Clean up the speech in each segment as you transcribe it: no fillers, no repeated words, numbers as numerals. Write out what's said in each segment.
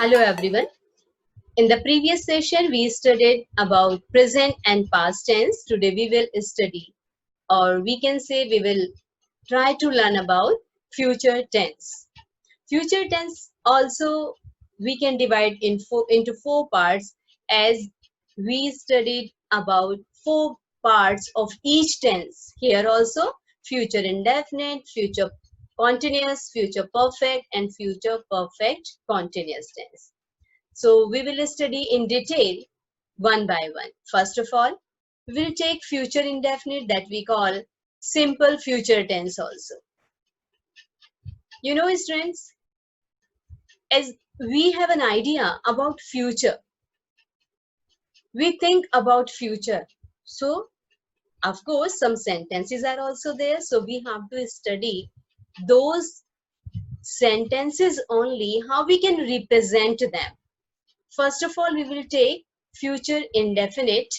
Hello everyone. In the previous session, we studied about present and past tense. Today we will study, or we can say we will try to learn about future tense. Future tense also we can divide into four parts, as we studied about four parts of each tense. Here also future indefinite, future continuous, future perfect and future perfect continuous tense. So we will study in detail one by one. First of all, we will take future indefinite, that we call simple future tense also. You know, students, as we have an idea about future, we think about future. So, of course, some sentences are also there. So we have to study those sentences only, how we can represent them. First of all, we will take future indefinite.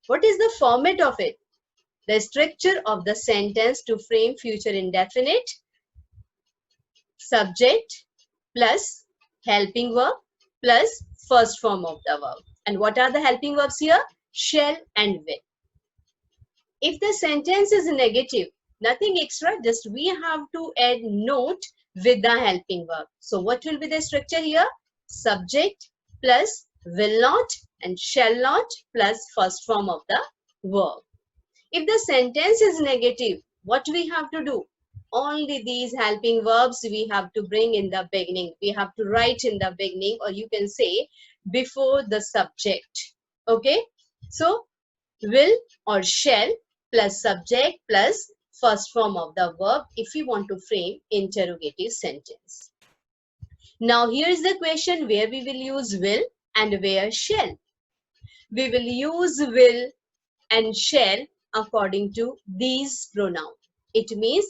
What is the format of it? The structure of the sentence to frame future indefinite: subject plus helping verb plus first form of the verb. And what are the helping verbs here? Shall and will. If the sentence is negative, nothing extra, just we have to add note with the helping verb. So what will be the structure here? Subject plus will not and shall not plus first form of the verb. If the sentence is negative, what we have to do? Only these helping verbs we have to bring in the beginning. We have to write in the beginning, or you can say before the subject. Okay? So, will or shall plus subject plus first form of the verb if we want to frame interrogative sentence. Now, here is the question where we will use will and where shall. We will use will and shall according to these pronouns. It means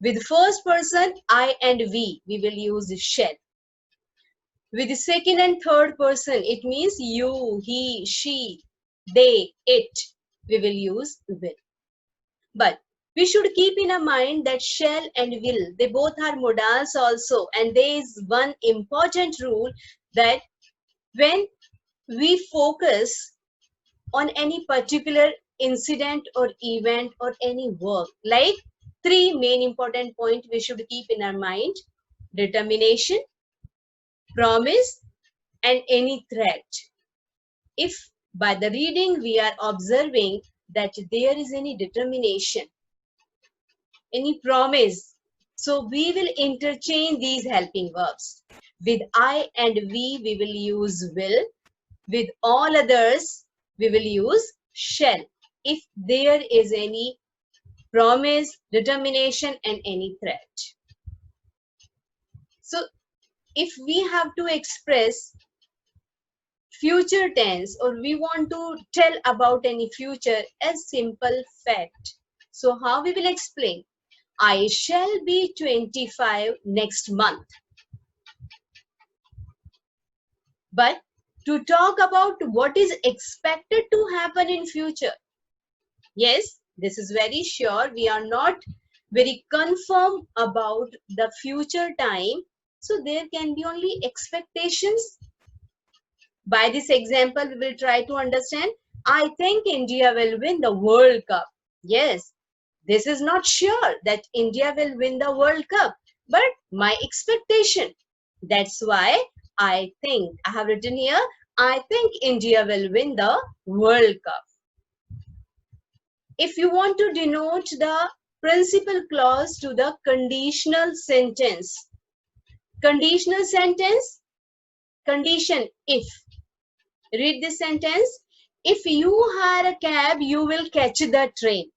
with first person I and we will use shall. With the second and third person, it means you, he, she, they, it, we will use will. But we should keep in our mind that shall and will, they both are modals also, and there is one important rule that when we focus on any particular incident or event or any work, like three main important points we should keep in our mind: determination, promise, and any threat. If by the reading we are observing that there is any determination, any promise, so we will interchange these helping verbs. With I and we will use will. With all others, we will use shall if there is any promise, determination, and any threat. So, if we have to express future tense, or we want to tell about any future as simple fact, so how we will explain? I shall be 25 next month. But to talk about what is expected to happen in future, yes, this is very sure. We are not very confirm about the future time. So there can be only expectations. By this example, we will try to understand. I think India will win the World Cup. Yes, this is not sure that India will win the World Cup, but my expectation. That's why I think, I have written here, I think India will win the World Cup. If you want to denote the principal clause to the conditional sentence, condition if. Read this sentence. If you hire a cab, you will catch the train.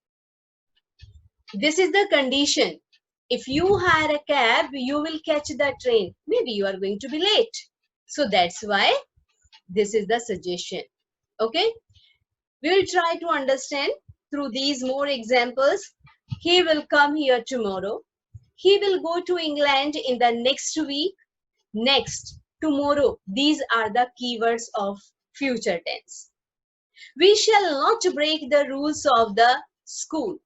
This is the condition. If you hire a cab, you will catch the train. Maybe you are going to be late. So that's why this is the suggestion. Okay. We will try to understand through these more examples. He will come here tomorrow. He will go to England in the next week. Next, tomorrow. These are the keywords of future tense. We shall not break the rules of the school.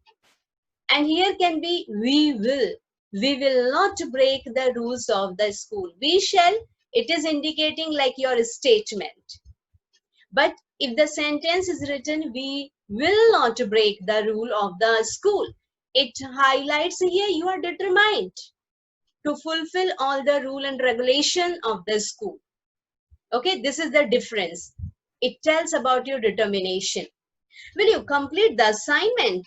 And here can be we will. We will not break the rules of the school. We shall, It is indicating like your statement. But if the sentence is written, we will not break the rule of the school, it highlights here you are determined to fulfill all the rule and regulation of the school. Okay, this is the difference. It tells about your determination. Will you complete the assignment?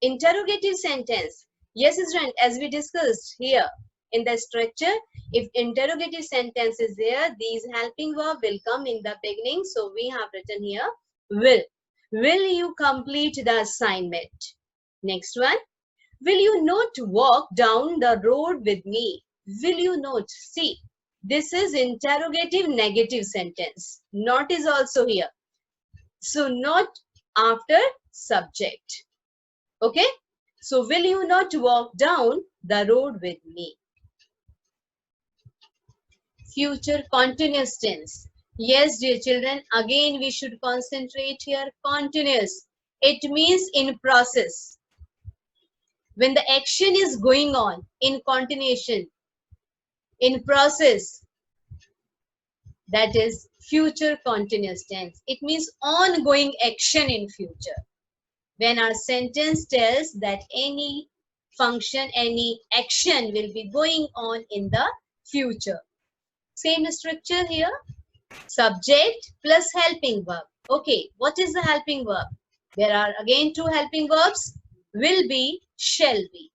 Interrogative sentence. Yes, student, as we discussed here in the structure, if interrogative sentence is there, these helping verb will come in the beginning. So we have written here, will. Will you complete the assignment? Next one. Will you not walk down the road with me? Will you not? See, this is interrogative negative sentence. Not is also here. So not after subject. Okay. So will you not walk down the road with me? Future continuous tense. Yes, dear children, again we should concentrate here. Continuous. It means in process. When the action is going on in continuation, in process, that is future continuous tense. It means ongoing action in future. When our sentence tells that any function, any action will be going on in the future. Same structure here. Subject plus helping verb. Okay, what is the helping verb? There are again two helping verbs. Will be, shall be.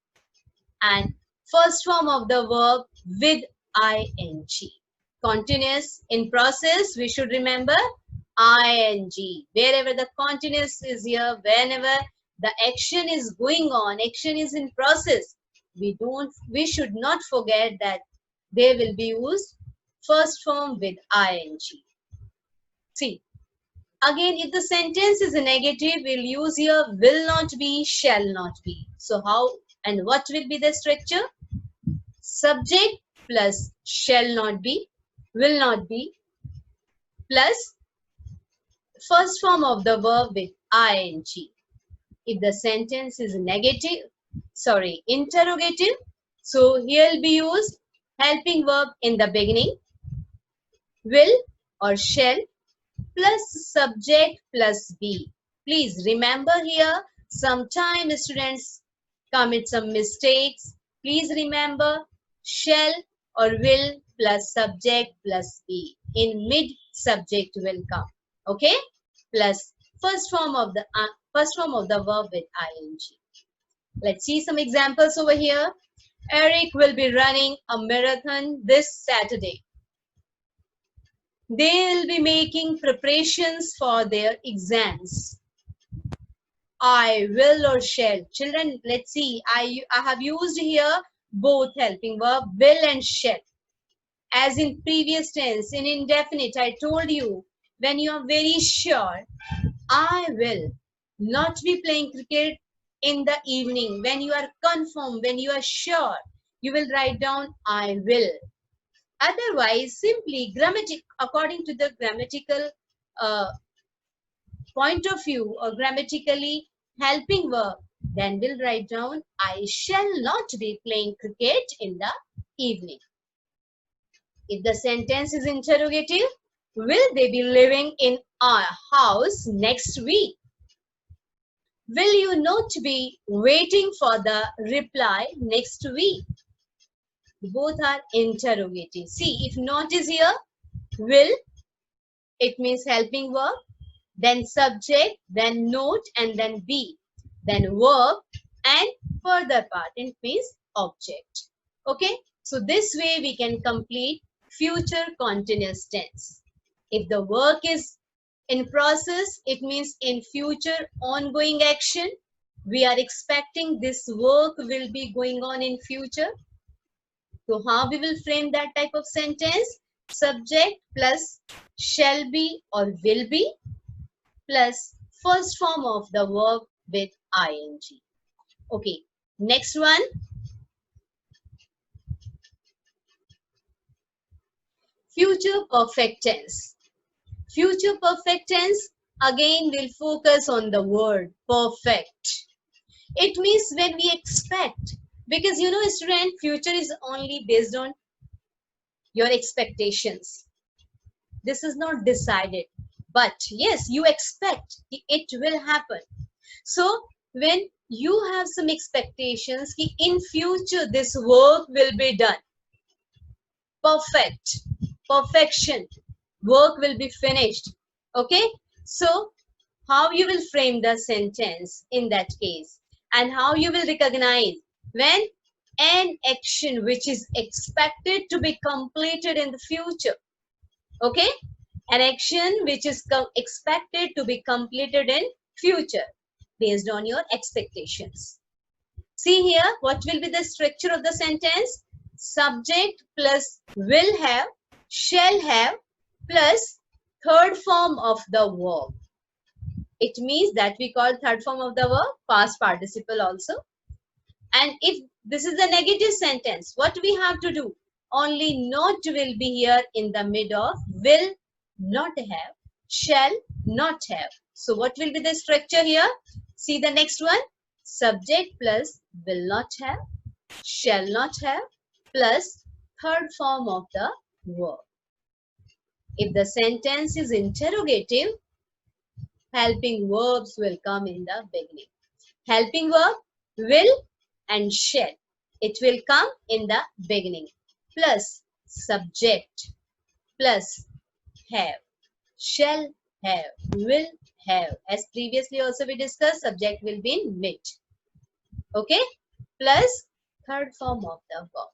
And first form of the verb with ing. Continuous in process, we should remember ing. Wherever the continuous is here, whenever the action is going on, action is in process, we should not forget that they will be used first form with ing. See, again, if the sentence is a negative, we'll use here will not be, shall not be. So how and what will be the structure? Subject plus shall not be, will not be, plus first form of the verb with ing. If the sentence is interrogative, so here will be used helping verb in the beginning, will or shall plus subject plus be. Please remember here, sometimes students commit some mistakes. Please remember shall or will plus subject plus be. In mid subject will come. Okay? Plus first form of the verb with ing. Let's see some examples over here. Eric will be running a marathon this Saturday. They will be making preparations for their exams. I will or shall. Children, let's see. I have used here both helping verb, will and shall. As in previous tense, in indefinite, I told you, when you are very sure, I will not be playing cricket in the evening. When you are confirmed, when you are sure, you will write down I will. Otherwise, simply according to the grammatical point of view or grammatically helping verb, then we'll write down I shall not be playing cricket in the evening. If the sentence is interrogative, will they be living in our house next week? Will you not be waiting for the reply next week? Both are interrogative. See, if not is here, will, it means helping verb, then subject, then note, and then be, then verb, and further part, it means object. Okay, so this way we can complete future continuous tense. If the work is in process, it means in future ongoing action. We are expecting this work will be going on in future. So how we will frame that type of sentence? Subject plus shall be or will be plus first form of the verb with ing. Okay, next one. Future perfect tense. Future perfect tense, again will focus on the word perfect. It means when we expect, because you know student, future is only based on your expectations. This is not decided, but yes, you expect it will happen. So when you have some expectations ki in future this work will be done, perfect, perfection, work will be finished. Okay, so how you will frame the sentence in that case, and how you will recognize when an action which is expected to be completed in the future. Okay, an action which is expected to be completed in future based on your expectations. See here, what will be the structure of the sentence? Subject plus will have, shall have, plus third form of the verb. It means that we call third form of the verb past participle also. And if this is a negative sentence, what we have to do? Only not will be here in the mid of will not have, shall not have. So what will be the structure here? See the next one. Subject plus will not have, shall not have, plus third form of the verb. If the sentence is interrogative, helping verbs will come in the beginning. Helping verb will and shall. It will come in the beginning. Plus subject plus have. Shall have. Will have. As previously also we discussed, subject will be in mid. Okay? Plus third form of the verb.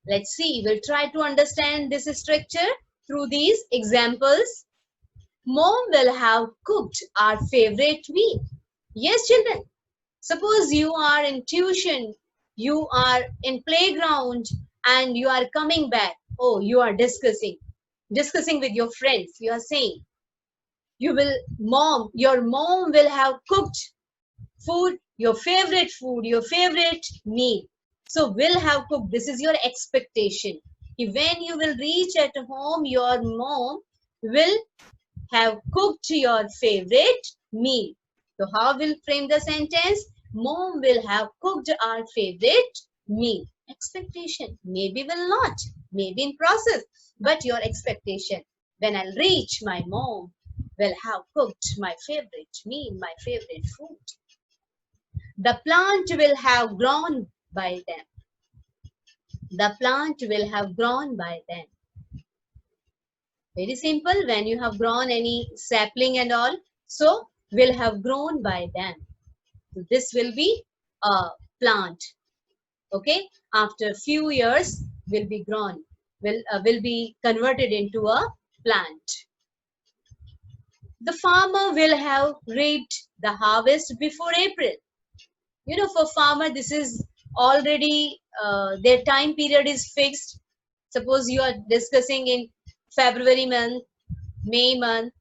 Let's see. We'll try to understand this structure through these examples. Mom will have cooked our favorite meal. Yes, children. Suppose you are in tuition, you are in playground, and you are coming back. Oh, you are discussing with your friends. You are saying, your mom will have cooked food, your favorite meal. So will have cooked. This is your expectation. When you will reach at home, your mom will have cooked your favorite meal. So how will frame the sentence? Mom will have cooked our favorite meal. Expectation. Maybe will not. Maybe in process. But your expectation. When I'll reach, my mom will have cooked my favorite meal, my favorite food. The plant will have grown by then. The plant will have grown by then. Very simple. When you have grown any sapling and all, so will have grown by then. So this will be a plant. Okay. After a few years, will be grown. Will be converted into a plant. The farmer will have reaped the harvest before April. You know, for farmer, this is already their time period is fixed. Suppose you are discussing in February month, May month,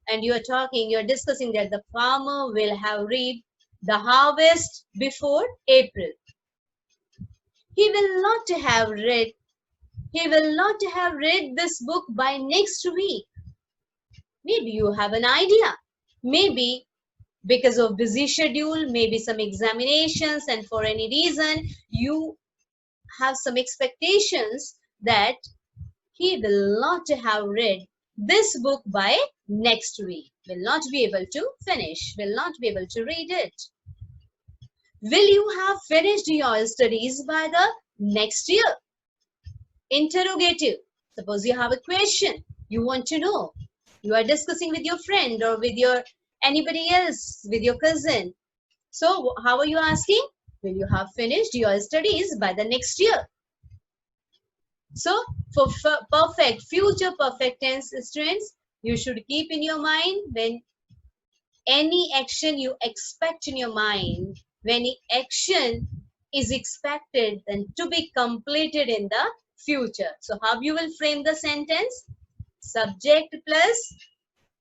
and you are discussing that the farmer will have reaped the harvest before April. He will not have read this book by next week. Maybe you have an idea. Maybe because of busy schedule, maybe some examinations, and for any reason you have some expectations that he will not have read this book by next week, will not be able to finish, will not be able to read it. Will you have finished your studies by the next year? Interrogative. Suppose you have a question, you want to know. You are discussing with your friend or with your anybody else, with your cousin. So how are you asking? Will you have finished your studies by the next year? So for perfect, future perfect tense students, you should keep in your mind when any action you expect in your mind, when any action is expected then to be completed in the future. So how you will frame the sentence? Subject plus,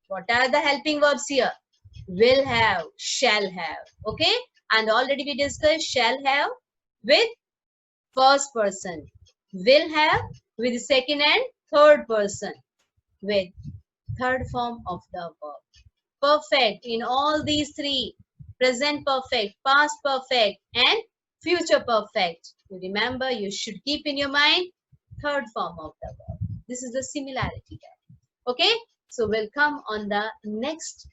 what are the helping verbs here? Will have, shall have. Okay, and already we discussed shall have with first person, will have with second and third person, with third form of the verb. Perfect in all these three: present perfect, past perfect, and future perfect. You remember, you should keep in your mind third form of the verb. This is the similarity there. Okay, so we'll come on the next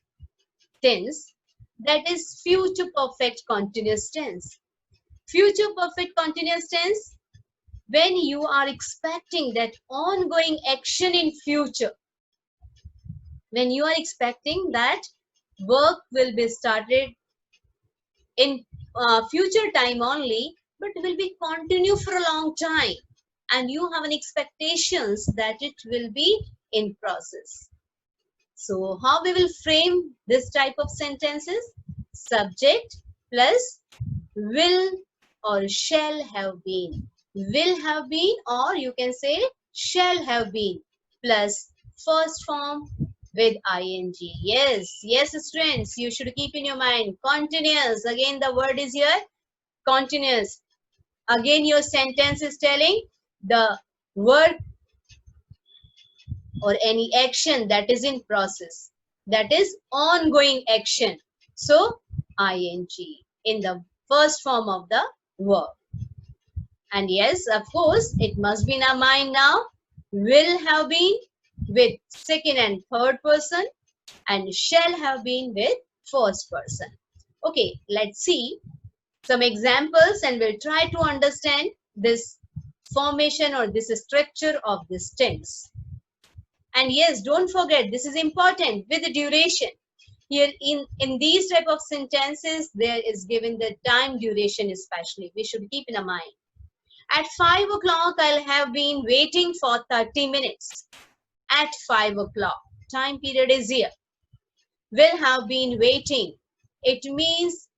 tense, that is future perfect continuous tense. Future perfect continuous tense, when you are expecting that ongoing action in future, when you are expecting that work will be started in future time only, but will be continue for a long time, and you have an expectations that it will be in process. So how we will frame this type of sentences? Subject plus will or shall have been. Will have been, or you can say shall have been, plus first form with ing. Yes, yes, students, you should keep in your mind continuous. Again, the word is here continuous. Again, your sentence is telling the word or any action that is in process, that is ongoing action. So ing in the first form of the verb. And yes, of course, it must be in our mind now. Will have been with second and third person, and shall have been with first person. Okay, let's see some examples and we'll try to understand this formation or this structure of this tense. And yes, don't forget, this is important with the duration. Here in these type of sentences, there is given the time duration especially. We should keep in mind. At 5 o'clock, I'll have been waiting for 30 minutes. At 5 o'clock, time period is here. Will have been waiting. It means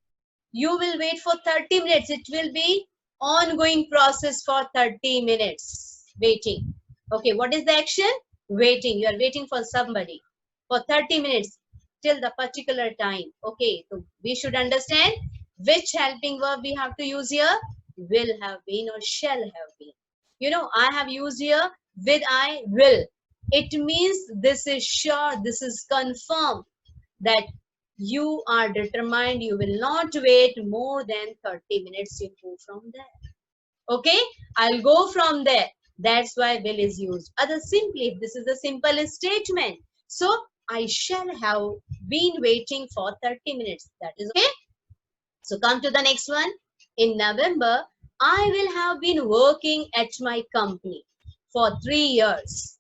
you will wait for 30 minutes. It will be ongoing process for 30 minutes. Waiting. Okay, what is the action? Waiting. You are waiting for somebody for 30 minutes till the particular time. Okay, so we should understand which helping verb we have to use here. Will have been or shall have been. You know, I have used here with I will. It means this is sure, this is confirmed that you are determined you will not wait more than 30 minutes. You go from there. Okay, I'll go from there. That's why will is used. Other simply, this is a simple statement. So I shall have been waiting for 30 minutes. That is okay. So come to the next one. In November, I will have been working at my company for 3 years.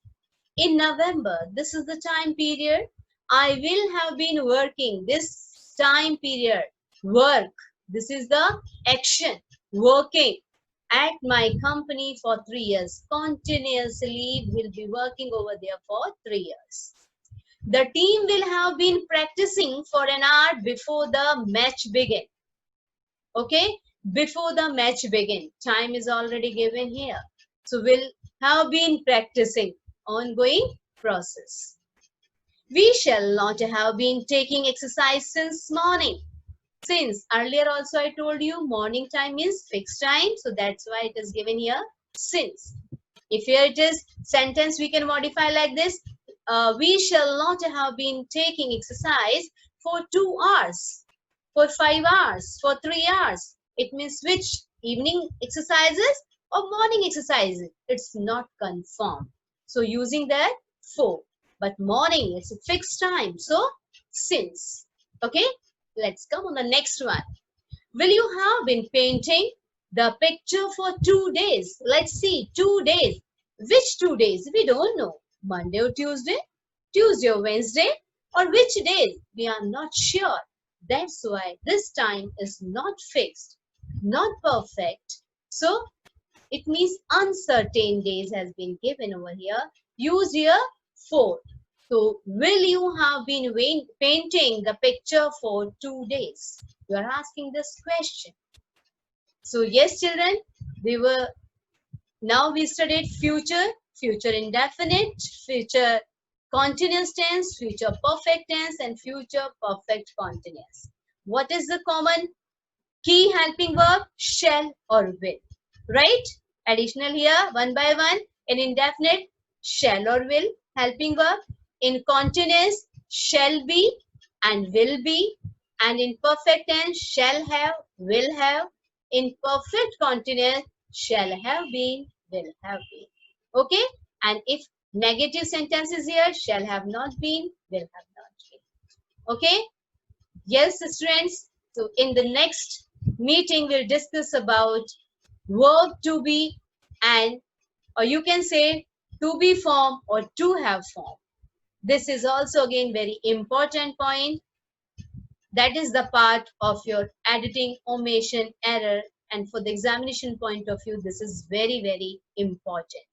In November, this is the time period. I will have been working this time period. Work. This is the action. Working at my company for 3 years. Continuously will be working over there for 3 years. The team will have been practicing for an hour before the match begin. Okay, before the match begin. Time is already given here. So will have been practicing. Ongoing process. We shall not have been taking exercise since morning. Since earlier also I told you morning time is fixed time. So that's why it is given here since. If here it is sentence, we can modify like this. We shall not have been taking exercise for 2 hours, for 5 hours, for 3 hours. It means which evening exercises or morning exercises. It's not confirmed. So using that for, but morning it's a fixed time. So since. Okay, let's come on the next one. Will you have been painting the picture for 2 days? Let's see, 2 days. Which 2 days? We don't know. Monday or Tuesday, Tuesday or Wednesday, or which days? We are not sure. That's why this time is not fixed, not perfect. So it means uncertain days has been given over here. Use here for. So will you have been painting the picture for 2 days? You are asking this question. So yes, children, now we studied future, future indefinite, future continuous tense, future perfect tense, and future perfect continuous. What is the common key helping verb? Shall or will, right? Additional here, one by one. In indefinite, shall or will helping verb. In continuous, shall be and will be. And in perfect tense, shall have, will have. In perfect continuous, shall have been, will have been. Okay? And if negative sentence is here, shall have not been, will have not been. Okay? Yes, students. So in the next meeting, we'll discuss about verb to be, and or you can say to be form or to have form. This is also again very important point. That is the part of your editing, omission, error, and for the examination point of view, this is very, very important.